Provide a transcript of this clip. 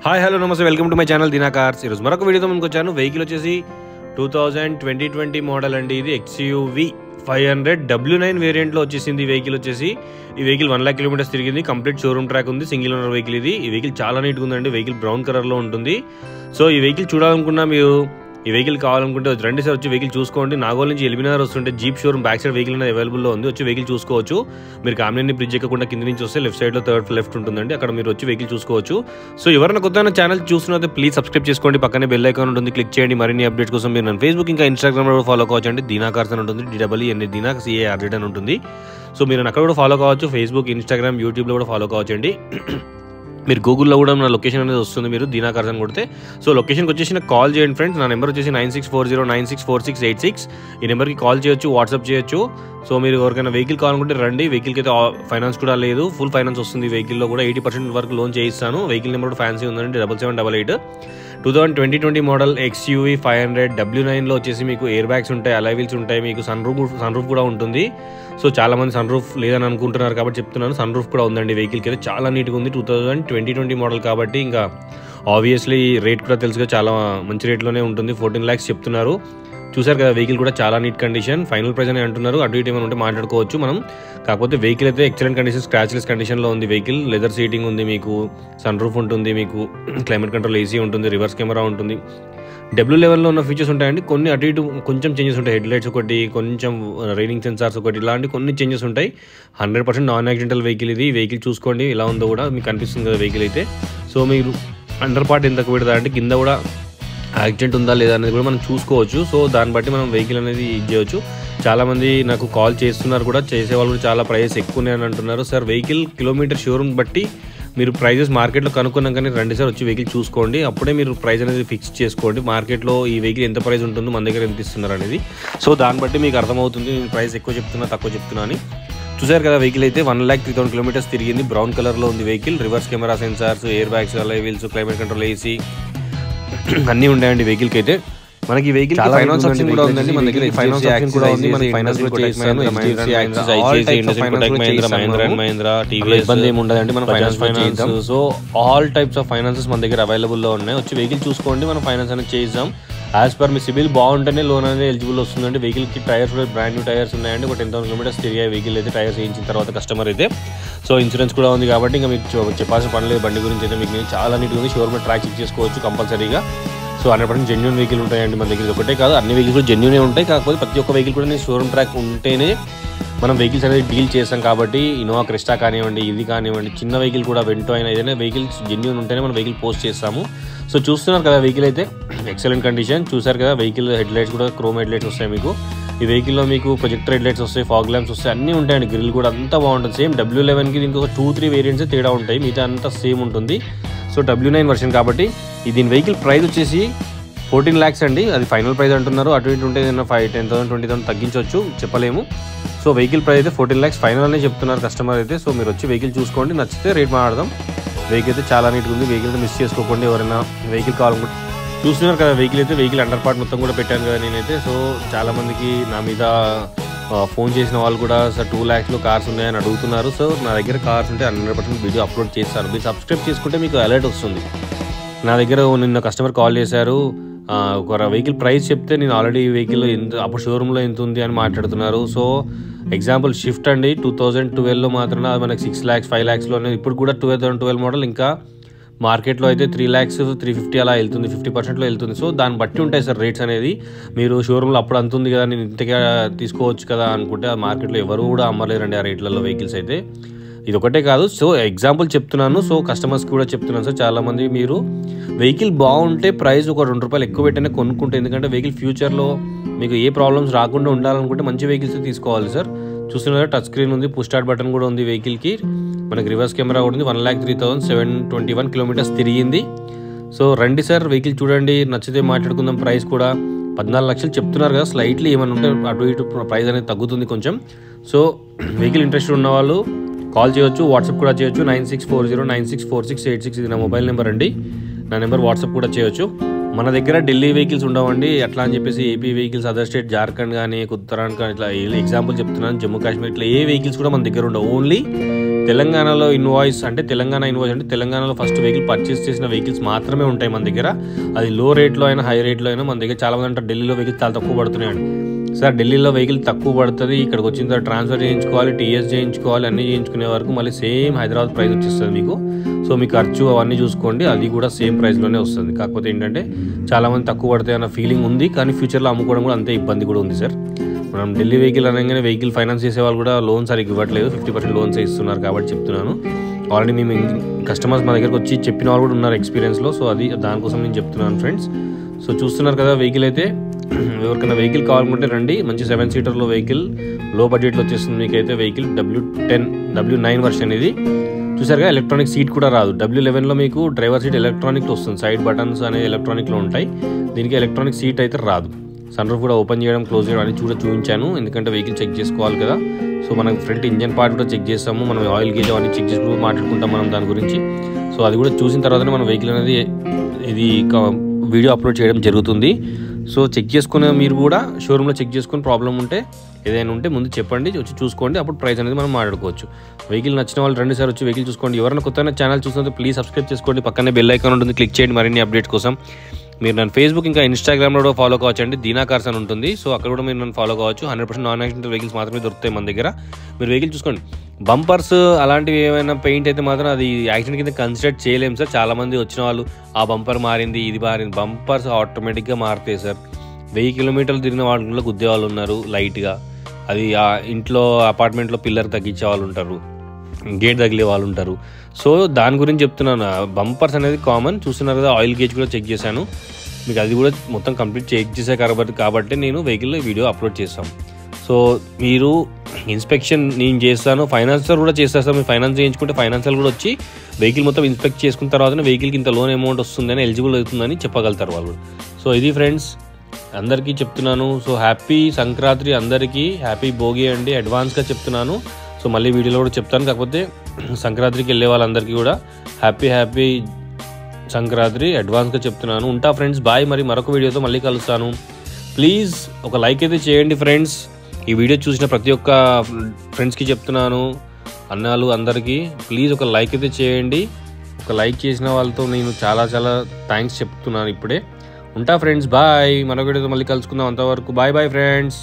Hi hello నమస్తే welcome to my channel Dina cars. ఈరోజు మరొక వీడియోతో ముందుకు వచ్చాను. వెహికల్ వచ్చేసి 2020 మోడల్ అండి. ఇది XUV 500 W9 వేరియంట్లో వచ్చేసింది. వెహికల్ వచ్చేసి ఈ వెహికల్ 1 lakh kilometers తిరిగింది. కంప్లీట్ షోరూమ్ ట్రాక్ ఉంది. సింగిల్ ఓనర్ వెహికల్ ఇది. ఈ వెహికల్ చాలా నీట్గా ఉందండి. వెహికల్ బ్రౌన్ కలర్లో ఉంటుంది. సో ఈ వెహికల్ చూడాలనుకున్నా మీరు ఈ వెహికల్ కావాలనుకుంటే రండి సార్, వచ్చి వెహికల్ చూసుకోండి. నాగోల్ నుంచి ఎలిమినార్ వస్తుంటే jeep showroom back side vehicle అనేది అవైలబుల్లో ఉంది. వచ్చి వెహికల్ చూసుకోవచ్చు. మీరు కామినేని బ్రిడ్జ్ ఎక్కకుండా కింద నుంచి వస్తే లెఫ్ట్ సైడ్లో థర్డ్ లెఫ్ట్ ఉంటుందండి. అక్కడ మీరు వచ్చి వెహికల్ చూసుకోవచ్చు. సో ఎవరైనా కొత్త ఛానల్ చూస్తున్నట్టు ప్లీజ్ సబ్స్క్రైబ్ చేసుకోండి. పక్కనే బెల్ ఐకాన్ ఉంటుంది, క్లిక్ చేయండి. మరిన్ని అప్డేట్స్ కోసం మీరు నన్ను ఫేస్బుక్ ఇంకా ఇన్స్టాగ్రామ్లో కూడా ఫాలో కావచ్చు అండి. దీనా కార్స్ అని ఉంటుంది. DEEN దీనా CAR అని ఉంటుంది. సో మీరు అక్కడ కూడా ఫాలో కావచ్చు. ఫేస్బుక్, ఇన్స్టాగ్రామ్, యూట్యూబ్లో కూడా ఫాలో కావచ్చు అండి. మీరు గూగుల్లో కూడా నా లొకేషన్ అనేది వస్తుంది. మీరు దీనా కార్స్ అని కొడితే సో లొకేషన్కి వచ్చేసి నాకు కాల్ చేయండి ఫ్రెండ్స్. నా నెంబర్ వచ్చేసి 9640964686. ఈ నెంబర్కి కాల్ చేయొచ్చు, వాట్సాప్ చేయొచ్చు. సో మీరు ఎవరికైనా వెహికల్ కావాలనుకుంటే రండి. వెహికల్కి అయితే ఫైనాన్స్ కూడా లేదు, ఫుల్ ఫైనాన్స్ వస్తుంది. వెహికల్లో కూడా 80% వరకు లోన్ చేయిస్తాను. వెహికల్ నెంబర్ కూడా ఫ్యాన్సీ ఉందండి, 7788. 2020 మోడల్ XUV 500 W9లో వచ్చేసి మీకు ఎయిర్ బ్యాగ్స్ ఉంటాయి, అలై వీల్స్ ఉంటాయి, మీకు సన్ రూఫ్ కూడా ఉంటుంది. సో చాలా మంది సన్ రూఫ్ లేదని అనుకుంటున్నారు కాబట్టి చెప్తున్నాను. సన్ రూఫ్ కూడా ఉందండి. వెహికల్కి అయితే చాలా నీట్గా ఉంది. 2020 మోడల్ కాబట్టి ఇంకా ఆబ్వియస్లీ రేట్ కూడా తెలుసుగా, చాలా మంచి రేట్లోనే ఉంటుంది. 14 lakhs చెప్తున్నారు. చూసారు కదా, వెహికల్ కూడా చాలా నీట్ కండిషన్. ఫైనల్ ప్రైస్ అని అంటున్నారు. అటు ఇటు ఏమైనా ఉంటే మాట్లాడుకోవచ్చు మనం. కాకపోతే వెహికల్ అయితే ఎక్సలెంట్ కండిషన్, స్క్రాచ్లెస్ కండిషన్లో ఉంది. వెహికల్ లెదర్ సీటింగ్ ఉంది, మీకు సన్ రూఫ్ ఉంటుంది, మీకు క్లైమేట్ కంట్రోల్ AC ఉంటుంది, రివర్స్ కెమెరా ఉంటుంది. W11లో ఉన్న ఫీచర్స్ ఉంటాయండి. కొన్ని అటు ఇటు కొంచెం చేంజెస్ ఉంటాయి. హెడ్ లైట్స్ ఒకటి, కొంచెం రైనింగ్ సెన్సార్స్ ఒకటి, ఇలాంటి కొన్ని చేంజెస్ ఉంటాయి. 100% నాన్ యాక్సిడెంటల్ వెహికల్ ఇది. వెహికల్ చూసుకోండి ఎలా ఉందో కూడా మీకు కనిపిస్తుంది కదా వెహికల్ అయితే. సో మీరు అండర్ పార్ట్ ఎంతకు పెడతా అంటే కింద కూడా యాక్సిడెంట్ ఉందా లేదా అనేది కూడా మనం చూసుకోవచ్చు. సో దాన్ని బట్టి మనం వెహికల్ అనేది ఇది చేయవచ్చు. చాలామంది నాకు కాల్ చేస్తున్నారు కూడా, చేసేవాళ్ళు కూడా చాలా ప్రైస్ ఎక్కువనే అని అంటున్నారు. సార్ వెహికల్ కిలోమీటర్ షోరూమ్ బట్టి మీరు ప్రైజెస్ మార్కెట్లో కనుక్కున్నాకనే రండి సార్, వచ్చి వెహికల్ చూసుకోండి. అప్పుడే మీరు ప్రైస్ అనేది ఫిక్స్ చేసుకోండి. మార్కెట్లో ఈ వెహికల్ ఎంత ప్రైస్ ఉంటుందో మన దగ్గర ఎంత ఇస్తున్నారు అనేది. సో దాన్ని బట్టి మీకు అర్థమవుతుంది నేను ప్రైస్ ఎక్కువ చెప్తున్నా తక్కువ చెప్తున్నా అని. చూసారు కదా, వెహికల్ అయితే 1,03,000 kilometers తిరిగింది. బ్రౌన్ కలర్లో ఉంది vehicle. Reverse camera, sensors, air bags, అలై వీల్స్, క్లైమేట్ కంట్రోల్ AC అన్నీ ఉంటాయండి వెహికల్కి అయితే. మనకి వెహికల్ ఫైనాన్స్ ఆప్షన్ కూడా ఉందండి. మన దగ్గర ఫైనాన్స్ ఆప్షన్ కూడా ఉంది. మనకి ఫైనాన్స్ కూడా చేస్తాను. ఇబ్బంది ఏమి ఉండదండి. మనం finance so all types of finances మన దగ్గర అవైలబుల్లో ఉన్నాయి. వచ్చి వెహికల్ చూసుకోండి, మనం ఫైనాన్స్ అనేది చేద్దాం. యాజ్ పర్ మీ సిబిల్ బాగుంటేనే లోన్ అనేది ఎలిజిబుల్ వస్తుందండి. వెహికల్కి టైర్స్ కూడా బ్రాండ్ న్యూ టైర్స్ ఉన్నాయండి. ఒక 10,000 kilometers తిరిగాయి వెహికల్ అయితే, టైర్స్ వేయించిన తర్వాత కస్టమర్ అయితే. సో ఇన్సూరెన్స్ కూడా ఉంది కాబట్టి ఇంకా మీకు చెప్పాల్సిన పని లేదు. బండి గురించి అయితే మీకు చాలా నీట్గా ఉంది. షోరూమ్ ట్రాక్ చెక్ చేసుకోవచ్చు కంపల్సరీగా. సో 100% జెన్యూన్ వెహికల్ ఉంటాయండి మన దగ్గర. ఒకటే కాదు, అన్ని వెహికల్స్ కూడా జెన్యూనే ఉంటాయి. కాకపోతే ప్రతి ఒక్క వెహికల్ కూడా నేను షోరూమ్ ట్రాక్ ఉంటేనే మనం వెహికల్స్ అనేది డీల్ చేస్తాం కాబట్టి ఇన్నోవా క్రిస్టా కానివ్వండి, ఇది కానివ్వండి, చిన్న వెహికల్ కూడా వెంటో అయినా ఏదైనా వెహికల్స్ జెన్యూన్ ఉంటేనే మనం వెహికల్ పోస్ట్ చేస్తాము. సో చూస్తున్నారు కదా వెహికల్ అయితే ఎక్సలెంట్ కండిషన్. చూసారు కదా వెహికల్ హెడ్ లైట్స్ కూడా క్రోమ్ హెడ్ లైట్స్ వస్తాయి మీకు. ఈ వెహికల్లో మీకు ప్రొజెక్టర్ హెడ్ లైట్స్ వస్తాయి, ఫాగ్ ల్యాంప్స్ వస్తాయి, అన్నీ ఉంటాయండి. గ్రిల్ కూడా అంతా బాగుంటుంది. సేమ్ W11కి దీనికి ఒక 2-3 వేరియంట్స్ తేడా ఉంటాయి, మిగతా అంతా సేమ్ ఉంటుంది. సో W9 వర్షన్ కాబట్టి దీని వెహికల్ ప్రైస్ వచ్చేసి 14 lakhs అండి. అది ఫైనల్ ప్రైస్ అంటున్నారు. అటు ఇటు ఉంటే ఏదైనా 10,000 20,000 తగ్గించవచ్చు, చెప్పలేము. సో వెహికల్ ప్రైస్ అయితే 14 lakhs ఫైనల్ అనే చెప్తున్నారు కస్టమర్ అయితే. సో మీరు వచ్చి వెహికల్ చూసుకోండి, నచ్చితే రేట్ మాట్లాడదాం. వెహికల్ అయితే చాలా నీట్గా ఉంది. వెహికల్ అయితే మిస్ చేసుకోకండి. ఎవరైనా వెహికల్ కావాలనుకుంటే చూస్తున్నారు కదా వెహికల్ అయితే. వెహికల్ అండర్ పార్ట్ మొత్తం కూడా పెట్టాను కదా నేనైతే. సో చాలామందికి నా మీద ఫోన్ చేసిన వాళ్ళు కూడా సార్ 2 lakhsలో కార్స్ ఉన్నాయని అడుగుతున్నారు. సో నా దగ్గర కార్స్ ఉంటే 100% వీడియో అప్లోడ్ చేస్తాను. మీరు సబ్స్క్రైబ్ చేసుకుంటే మీకు అలర్ట్ వస్తుంది. నా దగ్గర నిన్న కస్టమర్ కాల్ చేశారు, ఒక వెహికల్ ప్రైస్ చెప్తే నేను ఆల్రెడీ ఈ వెహికల్ ఎంత అప్పుడు షోరూంలో ఎంత ఉంది అని మాట్లాడుతున్నారు. సో ఎగ్జాంపుల్ షిఫ్ట్ అండి, 2012లో మాత్రమే మనకి 6 lakhs 5 lakhsలోనే. ఇప్పుడు కూడా 2012 మోడల్ ఇంకా మార్కెట్లో అయితే 3 lakhs 350 అలా వెళ్తుంది, 50%లో వెళ్తుంది. సో దాన్ని బట్టి ఉంటాయి సార్ రేట్స్ అనేది. మీరు షోరూంలో అప్పుడు అంత ఉంది కదా, నేను ఇంతగా తీసుకోవచ్చు కదా అనుకుంటే ఆ మార్కెట్లో ఎవరు కూడా అమ్మలేరండి ఆ రేట్లలో వెహికల్స్ అయితే. ఇది ఒకటే కాదు, సో ఎగ్జాంపుల్ చెప్తున్నాను. సో కస్టమర్స్కి కూడా చెప్తున్నాను సార్. చాలామంది మీరు వెహికల్ బాగుంటే ప్రైస్ ఒక ₹2 ఎక్కువ పెట్టనే కొనుక్కుంటే, ఎందుకంటే వెహికల్ ఫ్యూచర్లో మీకు ఏ ప్రాబ్లమ్స్ రాకుండా ఉండాలనుకుంటే మంచి వెహికల్స్ తీసుకోవాలి సార్. చూస్తున్నారు టచ్ స్క్రీన్ ఉంది, పుష్ స్టార్ట్ బటన్ కూడా ఉంది వెహికల్కి. మనకి రివర్స్ కెమెరా కూడా ఉంది. 1,03,721 kilometers తిరిగింది. సో రండి సార్ వెహికల్ చూడండి, నచ్చితే మాట్లాడుకుందాం. ప్రైస్ కూడా 14 lakhs చెప్తున్నారు కదా, స్లైట్లీ ఏమైనా ఉంటే అటు ఇటు ప్రైస్ అనేది తగ్గుతుంది కొంచెం. సో వెహికల్ ఇంట్రెస్ట్ ఉన్న వాళ్ళు కాల్ చేయొచ్చు, వాట్సాప్ కూడా చేయొచ్చు. 9640964686 ఇది నా మొబైల్ నెంబర్ అండి. నా నెంబర్ వాట్సాప్ కూడా చేయొచ్చు. మన దగ్గర ఢిల్లీ వెహికల్స్ ఉండవండి. అట్లా అని చెప్పేసి AP vehicles, other state Jharkhand కానీ ఉత్తరాఖండ్ కానీ ఇట్లా ఎగ్జాంపుల్ చెప్తున్నాను, జమ్మూ కాశ్మీర్ ఇట్లా ఏ వెహికల్స్ కూడా మన దగ్గర ఉండవు. ఓన్లీ తెలంగాణలో ఇన్వాయిస్ అంటే తెలంగాణలో ఫస్ట్ వెహికల్ పర్చేస్ చేసిన వెహికల్స్ మాత్రమే ఉంటాయి మన దగ్గర. అది లో రేట్లో అయినా హై రేట్లో అయినా మన దగ్గర. చాలా మంది అంటారు ఢిల్లీలో వెహికల్ చాలా తక్కువ పడుతున్నాయండి. సార్ ఢిల్లీలో వెహికల్ తక్కువ పడుతుంది, ఇక్కడికి వచ్చిన తర్వాత ట్రాన్స్ఫర్ చేయించుకోవాలి, టీఎస్ చేయించుకోవాలి, అన్నీ చేయించుకునే వరకు మళ్ళీ సేమ్ హైదరాబాద్ ప్రైస్ వచ్చేస్తుంది మీకు. సో మీ ఖర్చు అవన్నీ చూసుకోండి, అది కూడా సేమ్ ప్రైస్లోనే వస్తుంది. కాకపోతే ఏంటంటే చాలామంది తక్కువ పడతాయి అన్న ఫీలింగ్ ఉంది, కానీ ఫ్యూచర్లో అమ్ముకోవడం కూడా అంతే ఇబ్బంది కూడా ఉంది సార్. మనం ఢిల్లీ వెహికల్ అనగానే వెహికల్ ఫైనాన్స్ చేసే వాళ్ళు కూడా లోన్స్ సరిగ్గా ఇవ్వట్లేదు, 50% లోన్స్ ఇస్తున్నారు కాబట్టి చెప్తున్నాను. ఆల్రెడీ మేము కస్టమర్స్ మా దగ్గరకు వచ్చి చెప్పిన వాళ్ళు కూడా ఉన్నారు ఎక్స్పీరియన్స్లో. సో అది దానికోసం నేను చెప్తున్నాను ఫ్రెండ్స్. సో చూస్తున్నారు కదా వెహికల్ అయితే, ఎవరికైనా వెహికల్ కావాలనుకుంటే రండి. మంచి 7 సీటర్లో వెహికల్ లో బడ్జెట్లో వచ్చేస్తుంది మీకైతే వెహికల్. W9 వర్షన్ ఇది. చూసారుగా ఎలక్ట్రానిక్ సీట్ కూడా రాదు. W11లో మీకు డ్రైవర్ సీట్ ఎలక్ట్రానిక్లో వస్తుంది, సైడ్ బటన్స్ అనేవి ఎలక్ట్రానిక్లో ఉంటాయి. దీనికి ఎలక్ట్రానిక్ సీట్ అయితే రాదు. సన్ రూఫ్ కూడా ఓపెన్ చేయడం క్లోజ్ చేయడం అని చూపించాను, ఎందుకంటే వెహికల్ చెక్ చేసుకోవాలి కదా. సో మనం ఫ్రంట్ ఇంజన్ పార్ట్ కూడా చెక్ చేస్తాము, మనం ఆయిల్ గేజ్ అవన్నీ చెక్ చేసుకుని మాట్లాడుకుంటాం మనం దాని గురించి. సో అది కూడా చూసిన తర్వాతనే మన వెహికల్ అనేది ఇది వీడియో అప్లోడ్ చేయడం జరుగుతుంది. సో చెక్ చేసుకునే మీరు కూడా షోరూంలో చెక్ చేసుకుని ప్రాబ్లం ఉంటే ఏదైనా ఉంటే ముందు చెప్పండి, వచ్చి చూసుకోండి, అప్పుడు ప్రైస్ అనేది మనం మాట్లాడుకోవచ్చు. వెహికల్ నచ్చిన వాళ్ళు 2 సార్లు వచ్చి వెహికల్ చూసుకోండి. ఎవరైనా కొత్తగా ఛానల్ చూస్తుంటే ప్లీజ్ సబ్స్క్రైబ్ చేసుకోండి, పక్కనే బెల్ ఐకాన్ ఉంటుంది, క్లిక్ చేయండి మరిన్ని అప్డేట్ కోసం. మీరు నన్ను ఫేస్బుక్ ఇంకా ఇన్స్టాగ్రామ్లో కూడా ఫాలో కావచ్చు అండి, దీనా కార్స్ అని ఉంటుంది. సో అక్కడ కూడా మీరు నన్ను ఫాలో కావచ్చు. 100% నాన్ యాక్సిడెంటల్ వెహికల్స్ మాత్రమే దొరుకుతాయి మన దగ్గర. మీరు వెహికల్ చూసుకోండి. బంపర్స్ అలాంటివి ఏమైనా పెయింట్ అయితే మాత్రం అది యాక్సిడెంట్ కింద కన్సిడర్ చేయలేము సార్. చాలామంది వచ్చిన వాళ్ళు ఆ బంపర్ మారింది, ఇది మారింది. బంపర్స్ ఆటోమేటిక్గా మారుతాయి సార్. 1000 కిలోమీటర్లు తిరిగిన వాళ్ళలో గుద్దే వాళ్ళు ఉన్నారు లైట్గా. అది ఆ ఇంట్లో అపార్ట్మెంట్లో పిల్లర్ తగ్గించే వాళ్ళు ఉంటారు, గేట్ తగిలే వాళ్ళు ఉంటారు. సో దాని గురించి చెప్తున్నాను. బంపర్స్ అనేది కామన్. చూస్తున్నారు కదా, ఆయిల్ గేజ్ కూడా చెక్ చేశాను మీకు, అది కూడా మొత్తం కంప్లీట్ చెక్ చేసే కాబట్టి నేను వెహికల్లో వీడియో అప్లోడ్ చేస్తాను. సో మీరు ఇన్స్పెక్షన్ నేను చేస్తాను, ఫైనాన్సర్ కూడా చేస్తాను. మీరు ఫైనాన్స్ చేయించుకుంటే ఫైనాన్సర్ కూడా వచ్చి వెహికల్ మొత్తం ఇన్స్పెక్ట్ చేసుకున్న తర్వాత వెహికల్కి ఇంత లోన్ అమౌంట్ వస్తుందని, ఎలిజిబుల్ అవుతుందని చెప్పగలుగుతారు వాళ్ళు. సో ఇది ఫ్రెండ్స్ అందరికీ చెప్తున్నాను. సో హ్యాపీ సంక్రాంతి అందరికీ, హ్యాపీ భోగి అండి అడ్వాన్స్గా చెప్తున్నాను. సో మళ్ళీ వీడియోలో కూడా చెప్తాను, కాకపోతే సంక్రాంతికి వెళ్ళే వాళ్ళందరికీ కూడా హ్యాపీ సంక్రాంతి అడ్వాన్స్గా చెప్తున్నాను. ఉంటా ఫ్రెండ్స్, బాయ్. మరి మరొక వీడియోతో మళ్ళీ కలుస్తాను. ప్లీజ్ ఒక లైక్ అయితే చేయండి ఫ్రెండ్స్. ఈ వీడియో చూసిన ప్రతి ఒక్క ఫ్రెండ్స్కి చెప్తున్నాను, అన్నాలు అందరికీ ప్లీజ్ ఒక లైక్ అయితే చేయండి. ఒక లైక్ చేసిన వాళ్ళతో నేను చాలా థ్యాంక్స్ చెప్తున్నాను ఇప్పుడే. ఉంటా ఫ్రెండ్స్, బాయ్. మరొక వీడియోతో మళ్ళీ కలుసుకుందాం. అంతవరకు బాయ్ ఫ్రెండ్స్.